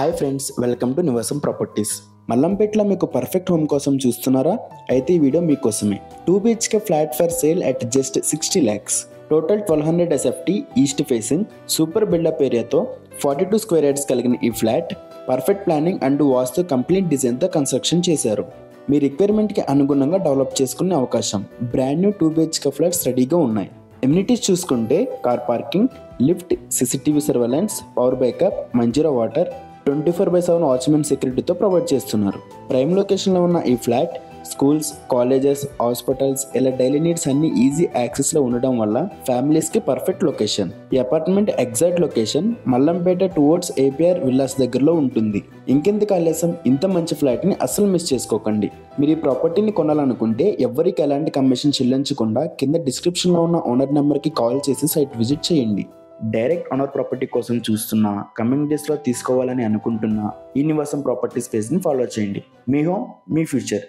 Hi friends, welcome to నివాసం properties. మల్లంపేటలో మీకు perfect home కోసం చూస్తున్నారా? అయితే ఈ వీడియో మీకోసమే. 2 BHK flat for sale at just 60 lakhs. Total 1200 SFT east facing super built up ఏరియాతో 42 స్క్వేర్ యార్డ్స్ కలిగిన ఈ flat perfect planning and vastu complete డిజైన్తో కన్స్ట్రక్షన్ చేశారు. మీ రిక్వైర్మెంట్కి అనుగుణంగా డెవలప్ చేసుకునే అవకాశం. బ్రాండ్ న్యూ 2 BHK ఫ్లాట్స్ రెడీగా ఉన్నాయి. ఎమ్యూనిటీస్ చూసుకుంటే car parking, lift, CCTV surveillance, power backup, Manjeera water, 24/7 watchman సెక్యూరిటీతో ప్రొవైడ్ చేస్తున్నారు. ప్రైమ్ లొకేషన్లో ఉన్న ఈ ఫ్లాట్ స్కూల్స్, కాలేజెస్, హాస్పిటల్స్ ఇలా డైలీ నీడ్స్ అన్ని ఈజీ యాక్సెస్లో ఉండడం వల్ల ఫ్యామిలీస్కి పర్ఫెక్ట్ లొకేషన్. ఈ apartment exact location Mallampet towards APR villas దగ్గరలో ఉంటుంది. ఇంకెందుకు ఆలస్యం, ఇంత మంచి ఫ్లాట్ని అస్సలు మిస్ చేసుకోకండి. మీరు ఈ ప్రాపర్టీని కొనాలనుకుంటే ఎవరికి ఎలాంటి కమిషన్ చెల్లించకుండా కింద డిస్క్రిప్షన్లో ఉన్న ఓనర్ నెంబర్కి కాల్ చేసి సైట్ విజిట్ చేయండి. డైరెక్ట్ ఓనర్ ప్రాపర్టీ కోసం చూస్తున్నా, కమింగ్ డేస్లో తీసుకోవాలని అనుకుంటున్నా ఈ నివాసం ప్రాపర్టీస్ పేజ్ని ఫాలో చేయండి. మీ హోమ్, మీ ఫ్యూచర్.